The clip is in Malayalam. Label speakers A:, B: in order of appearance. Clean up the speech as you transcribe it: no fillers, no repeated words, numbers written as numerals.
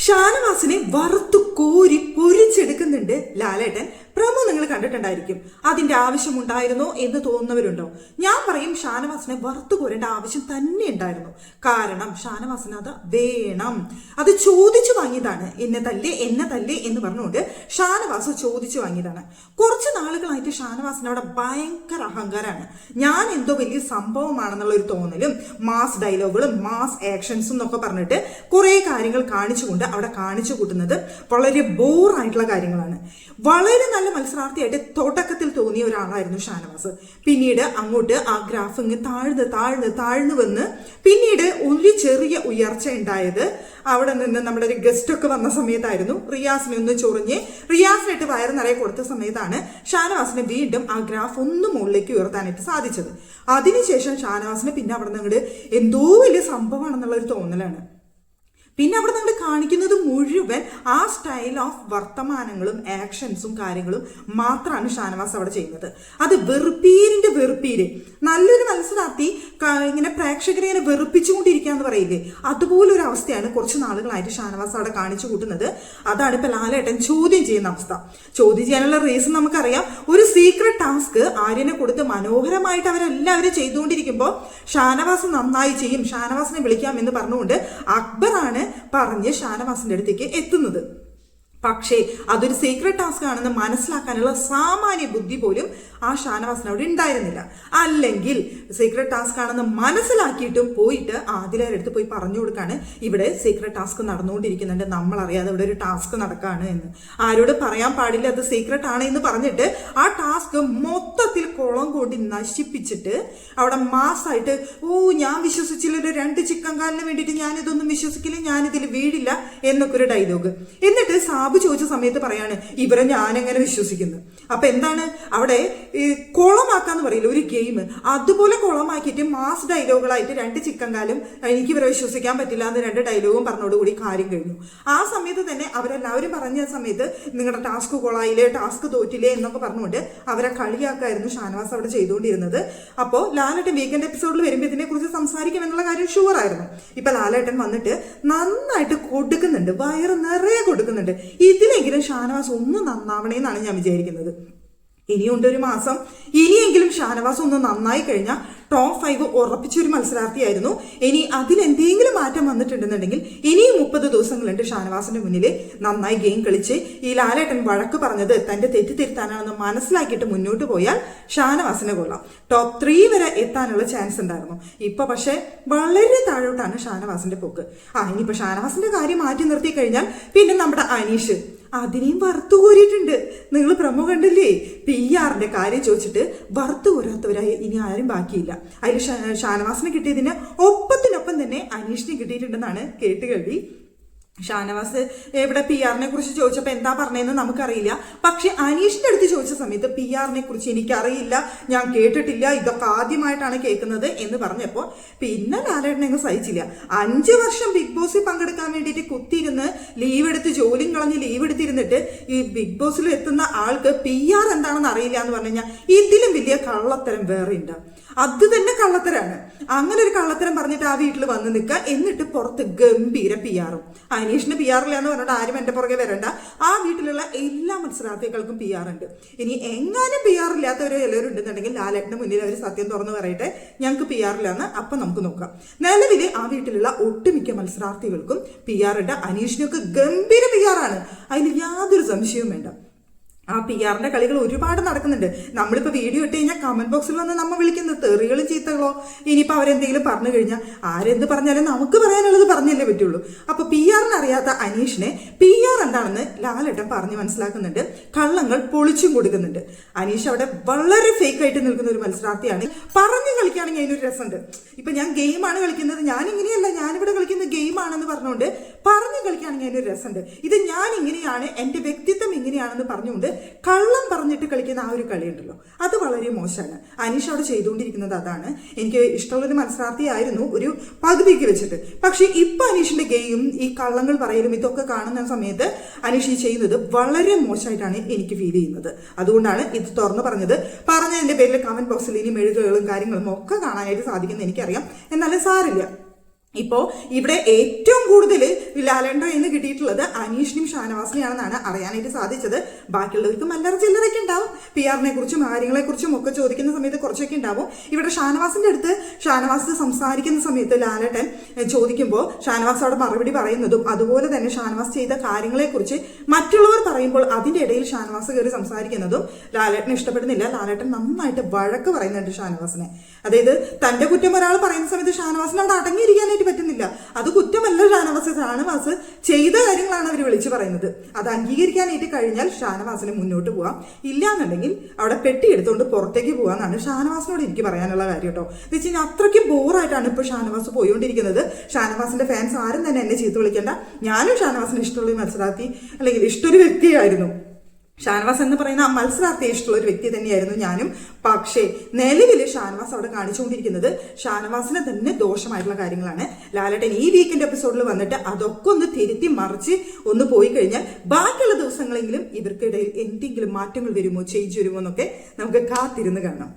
A: ഷാനവാസിനെ വറുത്തു കോരി പൊരിച്ചെടുക്കുന്നുണ്ട് ലാലേട്ടൻ. പ്രമോ നിങ്ങൾ കണ്ടിട്ടുണ്ടായിരിക്കും. അതിന്റെ ആവശ്യമുണ്ടായിരുന്നോ എന്ന് തോന്നുന്നവരുണ്ടോ? ഞാൻ പറയും ഷാനവാസിനെ വറുത്തു കോരേണ്ട ആവശ്യം തന്നെ ഉണ്ടായിരുന്നു. കാരണം ഷാനവാസിന് അത് വേണം. അത് ചോദിച്ചു വാങ്ങിയതാണ്. എന്നെ തല്ലേ എന്ന് പറഞ്ഞുകൊണ്ട് ഷാനവാസ് ചോദിച്ചു വാങ്ങിയതാണ്. കുറച്ച് നാളുകളായിട്ട് ഷാനവാസിന് അവിടെ ഭയങ്കര അഹങ്കാരമാണ്. ഞാൻ എന്തോ വലിയ സംഭവമാണെന്നുള്ള ഒരു തോന്നലും മാസ് ഡയലോഗുകളും മാസ് ആക്ഷൻസും എന്നൊക്കെ പറഞ്ഞിട്ട് കുറെ കാര്യങ്ങൾ കാണിച്ചുകൊണ്ട് അവിടെ കാണിച്ചു കൂട്ടുന്നത് വളരെ ബോറായിട്ടുള്ള കാര്യങ്ങളാണ്. വളരെ നല്ല മത്സരാർത്ഥിയായിട്ട് തുടക്കത്തിൽ തോന്നിയ ഒരാളായിരുന്നു ഷാനവാസ്. പിന്നീട് അങ്ങോട്ട് ആ ഗ്രാഫ് ഇങ്ങ് താഴ്ന്ന് വന്ന് പിന്നീട് ഒരു ചെറിയ ഉയർച്ച ഉണ്ടായത് അവിടെ നിന്ന് നമ്മുടെ ഒരു ഗസ്റ്റ് ഒക്കെ വന്ന സമയത്തായിരുന്നു. റിയാസിനെ ഒന്ന് ചൊറിഞ്ഞ് റിയാസിനായിട്ട് വയറ് നിറയെ കൊടുത്ത സമയത്താണ് ഷാനവാസിനെ വീണ്ടും ആ ഗ്രാഫ് ഒന്ന് മുകളിലേക്ക് ഉയർത്താനായിട്ട് സാധിച്ചത്. അതിനുശേഷം ഷാനവാസിന് പിന്നെ അവിടെ നിന്ന് എന്തോ വലിയ സംഭവമാണെന്നുള്ള ഒരു തോന്നലാണ്. പിന്നെ അവിടെ നമ്മൾ കാണിക്കുന്നത് മുഴുവൻ ആ സ്റ്റൈൽ ഓഫ് വർത്തമാനങ്ങളും ആക്ഷൻസും കാര്യങ്ങളും മാത്രമാണ് ഷാനവാസ് അവിടെ ചെയ്യുന്നത്. അത് വെറുപ്പീര്. നല്ലൊരു മത്സരാർത്ഥി ഇങ്ങനെ പ്രേക്ഷകരെ ഇങ്ങനെ വെറുപ്പിച്ചുകൊണ്ടിരിക്കുക എന്ന് പറയില്ലേ, അതുപോലൊരു അവസ്ഥയാണ് കുറച്ച് നാളുകളായിട്ട് ഷാനവാസ് അവിടെ കാണിച്ചു കൂട്ടുന്നത്. അതാണ് ഇപ്പൊ ലാലേട്ടൻ ചോദ്യം ചെയ്യുന്ന അവസ്ഥ. ചോദ്യം ചെയ്യാനുള്ള റീസൺ നമുക്കറിയാം. ഒരു സീക്രട്ട് ടാസ്ക് ആര്യനെ കൊടുത്ത് മനോഹരമായിട്ട് അവരെല്ലാവരും ചെയ്തുകൊണ്ടിരിക്കുമ്പോൾ ഷാനവാസ് നന്നായി ചെയ്യും, ഷാനവാസിനെ വിളിക്കാം എന്ന് പറഞ്ഞുകൊണ്ട് അക്ബറാണ് പറഞ്ഞ് ഷാനവാസിന്റെ അടുത്തേക്ക് എത്തുന്നത്. പക്ഷേ അതൊരു സീക്രട്ട് ടാസ്ക് ആണെന്ന് മനസ്സിലാക്കാനുള്ള സാമാന്യ ബുദ്ധി പോലും ആ ഷാനവാസിന് അവിടെ ഉണ്ടായിരുന്നില്ല. അല്ലെങ്കിൽ സീക്രട്ട് ടാസ്ക് ആണെന്ന് മനസ്സിലാക്കിയിട്ടും പോയിട്ട് ആദിലയുടെ അടുത്ത് പോയി പറഞ്ഞു കൊടുക്കാണ്, ഇവിടെ സീക്രട്ട് ടാസ്ക് നടന്നുകൊണ്ടിരിക്കുന്നുണ്ട്, നമ്മൾ അറിയാതെ ഇവിടെ ഒരു ടാസ്ക് നടക്കാണ് എന്ന്. ആരോട് പറയാൻ പാടില്ല അത് സീക്രട്ട് ആണ് എന്ന് പറഞ്ഞിട്ട് ആ ടാസ്ക് മൊത്തത്തിൽ കുളം കൂടി നശിപ്പിച്ചിട്ട് അവിടെ മാസായിട്ട് ഞാൻ വിശ്വസിച്ചില്ല, 2 ചിക്കൻ കാലിന് വേണ്ടിയിട്ട് ഞാനിതൊന്നും വിശ്വസിക്കില്ല, ഞാനിതിൽ വീടില്ല എന്നൊക്കെ ഒരു ഡയലോഗ്. എന്നിട്ട് സാബു ചോദിച്ച സമയത്ത് പറയാണ് ഇവരെ ഞാനെങ്ങനെ വിശ്വസിക്കുന്നു. അപ്പൊ എന്താണ് അവിടെ കുളമാക്കാന്ന് പറയില്ല ഒരു ഗെയിം, അതുപോലെ കുളമാക്കിയിട്ട് മാസ് ഡയലോഗുകളായിട്ട് 2 ചിക്കൻ കാലും എനിക്ക് ഇവരെ വിശ്വസിക്കാൻ പറ്റില്ല എന്ന് 2 ഡയലോഗും പറഞ്ഞോടുകൂടി കാര്യം കഴിഞ്ഞു. ആ സമയത്ത് തന്നെ അവരെല്ലാവരും പറഞ്ഞ സമയത്ത് നിങ്ങളുടെ ടാസ്ക് കൊളായില്ലേ, ടാസ്ക് തോറ്റില്ലേ എന്നൊക്കെ പറഞ്ഞുകൊണ്ട് അവരെ കളിയാക്കായിരുന്നു ഷാനവാസ് അവിടെ ചെയ്തുകൊണ്ടിരുന്നത്. അപ്പോൾ ലാലേട്ടൻ വീക്കെൻഡ് എപ്പിസോഡിൽ വരുമ്പോൾ ഇതിനെ കുറിച്ച് സംസാരിക്കും എന്നുള്ള കാര്യം ഷുവർ ആയിരുന്നു. ഇപ്പൊ ലാലേട്ടൻ വന്നിട്ട് നന്നായിട്ട് കൊടുക്കുന്നുണ്ട്, വയറ് നിറയെ കൊടുക്കുന്നുണ്ട്. ഇതിലെങ്കിലും ഷാനവാസ് ഒന്ന് നന്നാവണേന്നാണ് ഞാൻ വിചാരിക്കുന്നത്. ഇനിയുണ്ട് ഒരു മാസം, ഇനിയെങ്കിലും ഷാനവാസ് ഒന്ന് നന്നായി കഴിഞ്ഞാൽ ടോപ്പ് 5 ഉറപ്പിച്ചൊരു മത്സരാർത്ഥിയായിരുന്നു. ഇനി അതിലെന്തെങ്കിലും മാറ്റം വന്നിട്ടുണ്ടെന്നുണ്ടെങ്കിൽ ഇനിയും 30 ദിവസങ്ങളുണ്ട് ഷാനവാസിന്റെ മുന്നിൽ നന്നായി ഗെയിം കളിച്ച് ഈ ലാലേട്ടൻ വഴക്ക് പറഞ്ഞത് തന്റെ തെറ്റ് തിരുത്താനാണെന്ന് മനസ്സിലാക്കിയിട്ട് മുന്നോട്ട് പോയാൽ ഷാനവാസിനെ കൊള്ളാം. ടോപ്പ് 3 വരെ എത്താനുള്ള ചാൻസ് ഉണ്ടായിരുന്നു. ഇപ്പൊ പക്ഷെ വളരെ താഴോട്ടാണ് ഷാനവാസിന്റെ പോക്ക്. ഇനിയിപ്പോ ഷാനവാസിന്റെ കാര്യം മാറ്റി നിർത്തി കഴിഞ്ഞാൽ പിന്നെ നമ്മുടെ അനീഷ് അതിനെയും വറുത്തു കോരിയിട്ടുണ്ട്. നിങ്ങൾ പ്രമോ കണ്ടില്ലേ? PR-ന്റെ കാര്യം ചോദിച്ചിട്ട് വറുത്തു കോരാത്തവരായി ഇനി ആരും ബാക്കിയില്ല. അതിൽ ഷാനവാസിന് കിട്ടിയതിന് ഒപ്പത്തിനൊപ്പം തന്നെ അനീഷിന് കിട്ടിയിട്ടുണ്ടെന്നാണ് കേട്ടുകേൾവി. ഷാനവാസ് ഇവിടെ PR-നെ കുറിച്ച് ചോദിച്ചപ്പോൾ എന്താ പറഞ്ഞതെന്ന് നമുക്കറിയില്ല. പക്ഷെ അനീഷിന്റെ അടുത്ത് ചോദിച്ച സമയത്ത് PR-നെ കുറിച്ച് എനിക്കറിയില്ല, ഞാൻ കേട്ടിട്ടില്ല, ഇതൊക്കെ ആദ്യമായിട്ടാണ് കേൾക്കുന്നത് എന്ന് പറഞ്ഞപ്പോൾ പിന്നെ ലാലേട്ടനെ അങ്ങ് സഹിച്ചില്ല. 5 വർഷം ബിഗ് ബോസിൽ പങ്കെടുക്കാൻ വേണ്ടിയിട്ട് കുത്തിയിരുന്ന് ലീവ് എടുത്ത് ജോലിയും കളഞ്ഞ് ലീവ് എടുത്തിരുന്നിട്ട് ഈ ബിഗ് ബോസിൽ എത്തുന്ന ആൾക്ക് PR എന്താണെന്ന് അറിയില്ല എന്ന് പറഞ്ഞു കഴിഞ്ഞാൽ ഇതിലും വലിയ കള്ളത്തരം വേറെ ഉണ്ട്. അത് തന്നെ കള്ളത്തരാണ്. അങ്ങനെ ഒരു കള്ളത്തരം പറഞ്ഞിട്ട് ആ വീട്ടിൽ വന്ന് നിൽക്കുക, എന്നിട്ട് പുറത്ത് ഗംഭീര PR-ഉം. അനീഷിന് PR ഇല്ല എന്ന് പറഞ്ഞിട്ട് ആരും എന്റെ പുറകെ വരണ്ട. ആ വീട്ടിലുള്ള എല്ലാ മത്സരാർത്ഥികൾക്കും PR ഉണ്ട്. ഇനി എങ്ങാനും PR ഇല്ലാത്തവരെ എല്ലാവരും ഉണ്ടെന്നുണ്ടെങ്കിൽ ലാലേട്ടന് മുന്നിൽ അവർ സത്യം തുറന്നു പറയട്ടെ, ഞങ്ങൾക്ക് PR ഇല്ലാന്ന്. അപ്പൊ നമുക്ക് നോക്കാം. നിലവിൽ ആ വീട്ടിലുള്ള ഒട്ടുമിക്ക മത്സരാർത്ഥികൾക്കും PR ഉണ്ട്. അനീഷിനൊക്കെ ഗംഭീര PR ആണ്, അതിൽ യാതൊരു സംശയവും വേണ്ട. ആ PR-ന്റെ കളികൾ ഒരുപാട് നടക്കുന്നുണ്ട്. നമ്മളിപ്പോൾ വീഡിയോ ഇട്ട് കഴിഞ്ഞാൽ കമന്റ് ബോക്സിൽ വന്ന് നമ്മൾ വിളിക്കുന്നത് തെറികളും ചീത്തകളോ, ഇനിയിപ്പോൾ അവരെന്തെങ്കിലും പറഞ്ഞു കഴിഞ്ഞാൽ ആരെന്ത് പറഞ്ഞാലും നമുക്ക് പറയാനുള്ളത് പറഞ്ഞല്ലേ പറ്റുള്ളൂ. അപ്പൊ PR-നെ അറിയാത്ത അനീഷിനെ PR എന്താണെന്ന് ലാലേട്ടൻ പറഞ്ഞ് മനസ്സിലാക്കുന്നുണ്ട്. കള്ളങ്ങൾ പൊളിച്ചും കൊടുക്കുന്നുണ്ട്. അനീഷ് അവിടെ വളരെ ഫേക്ക് ആയിട്ട് നിൽക്കുന്ന ഒരു മത്സരാർത്ഥിയാണ്. പറഞ്ഞു കളിക്കുകയാണെങ്കിൽ അതിനൊരു രസമുണ്ട്. ഇപ്പൊ ഞാൻ ഗെയിമാണ് കളിക്കുന്നത്, ഞാൻ ഇങ്ങനെയല്ല, ഞാനിവിടെ കളിക്കുന്നത് ഗെയിമാണെന്ന് പറഞ്ഞുകൊണ്ട് പറഞ്ഞു കളിക്കുകയാണെങ്കിൽ അതിനൊരു രസമുണ്ട്. ഇത് ഞാൻ ഇങ്ങനെയാണ്, എന്റെ വ്യക്തിത്വം ഇങ്ങനെയാണെന്ന് പറഞ്ഞുകൊണ്ട് കള്ളം പറഞ്ഞിട്ട് കളിക്കുന്ന ആ ഒരു കളിയുണ്ടല്ലോ, അത് വളരെ മോശമാണ്. അനീഷ് അവിടെ ചെയ്തുകൊണ്ടിരിക്കുന്നത് അതാണ്. എനിക്ക് ഇഷ്ടമുള്ളൊരു മത്സരാർത്ഥിയായിരുന്നു ഒരു പകുതിക്ക് വെച്ചിട്ട്. പക്ഷെ ഇപ്പൊ അനീഷിന്റെ ഗെയിം, ഈ കള്ളങ്ങൾ പറയലും ഇതൊക്കെ കാണുന്ന സമയത്ത് അനീഷ് ഈ ചെയ്യുന്നത് വളരെ മോശമായിട്ടാണ് എനിക്ക് ഫീൽ ചെയ്യുന്നത്. അതുകൊണ്ടാണ് ഇത് തുറന്നു പറഞ്ഞതിന്റെ പേരിൽ കമന്റ് ബോക്സിൽ ഇനി മെഴുകുകളും കാര്യങ്ങളും ഒക്കെ കാണാനായിട്ട് സാധിക്കുന്നത് എനിക്കറിയാം. എന്നാലും സാരില്ല, ഇപ്പോ ഇവിടെ ഏറ്റവും കൂടുതൽ ലാലേട്ടൻ്റെ കയ്യിൽ നിന്ന് കിട്ടിയിട്ടുള്ളത് അനീഷിനും ഷാനവാസിനെയാണെന്നാണ് അറിയാനായിട്ട് സാധിച്ചത്. ബാക്കിയുള്ളവർക്ക് മല്ലറ ചില്ലറൊക്കെ ഉണ്ടാവും. PR-നെ കുറിച്ചും കാര്യങ്ങളെ കുറിച്ചും ഒക്കെ ചോദിക്കുന്ന സമയത്ത് കുറച്ചൊക്കെ ഉണ്ടാവും. ഇവിടെ ഷാനവാസിന്റെ അടുത്ത് ഷാനവാസ് സംസാരിക്കുന്ന സമയത്ത് ലാലേട്ടൻ ചോദിക്കുമ്പോൾ ഷാനവാസ് അവിടെ മറുപടി പറയുന്നതും അതുപോലെ തന്നെ ഷാനവാസ് ചെയ്ത കാര്യങ്ങളെ കുറിച്ച് മറ്റുള്ളവർ പറയുമ്പോൾ അതിന്റെ ഇടയിൽ ഷാനവാസ് കയറി സംസാരിക്കുന്നതും ലാലേട്ടന് ഇഷ്ടപ്പെടുന്നില്ല. ലാലേട്ടൻ നന്നായിട്ട് വഴക്ക് പറയുന്നുണ്ട് ഷാനവാസിനെ. അതായത് തന്റെ കുറ്റം ഒരാൾ പറയുന്ന സമയത്ത് ഷാനവാസിന് അവിടെ അടങ്ങിയിരിക്കാനായിട്ട് പറ്റുന്നില്ല. അത് കുറ്റമല്ല ഷാനവാസ് ചെയ്ത കാര്യങ്ങളാണ് അവർ വിളിച്ചു പറയുന്നത്. അത് അംഗീകരിക്കാനായിട്ട് കഴിഞ്ഞാൽ ഷാനവാസിന് മുന്നോട്ട് പോവാം, ഇല്ലാന്നുണ്ടെങ്കിൽ അവിടെ പെട്ടിയെടുത്തുകൊണ്ട് പുറത്തേക്ക് പോവാന്നാണ് ഷാനവാസിനോട് എനിക്ക് പറയാനുള്ള കാര്യം കേട്ടോ. എന്ന് വെച്ച് കഴിഞ്ഞാൽ അത്രയ്ക്കും ബോറായിട്ടാണ് ഇപ്പോൾ ഷാനവാസ് പോയിക്കൊണ്ടിരിക്കുന്നത്. ഷാനവാസിന്റെ ഫാൻസ് ആരും തന്നെ എന്നെ ചീത്ത വിളിക്കേണ്ട. ഞാനും ഷാനവാസിന് ഇഷ്ടമുള്ള മത്സരാർത്ഥി അല്ലെങ്കിൽ ഇഷ്ടൊരു വ്യക്തിയായിരുന്നു. ഷാനവാസ് എന്ന് പറയുന്ന ആ മത്സരാർത്ഥിയെ ഇഷ്ടമുള്ള ഒരു വ്യക്തി തന്നെയായിരുന്നു ഞാനും. പക്ഷേ നിലവിൽ ഷാനവാസ് അവിടെ കാണിച്ചുകൊണ്ടിരിക്കുന്നത് ഷാനവാസിന് തന്നെ ദോഷമായിട്ടുള്ള കാര്യങ്ങളാണ്. ലാലേട്ടൻ ഈ വീക്കെൻഡ് എപ്പിസോഡിൽ വന്നിട്ട് അതൊക്കെ ഒന്ന് തിരുത്തി മറിച്ച് ഒന്ന് പോയി കഴിഞ്ഞാൽ ബാക്കിയുള്ള ദിവസങ്ങളെങ്കിലും ഇവർക്കിടയിൽ എന്തെങ്കിലും മാറ്റങ്ങൾ വരുമോ, ചേഞ്ച് വരുമോ എന്നൊക്കെ നമുക്ക് കാത്തിരുന്ന് കാണാം.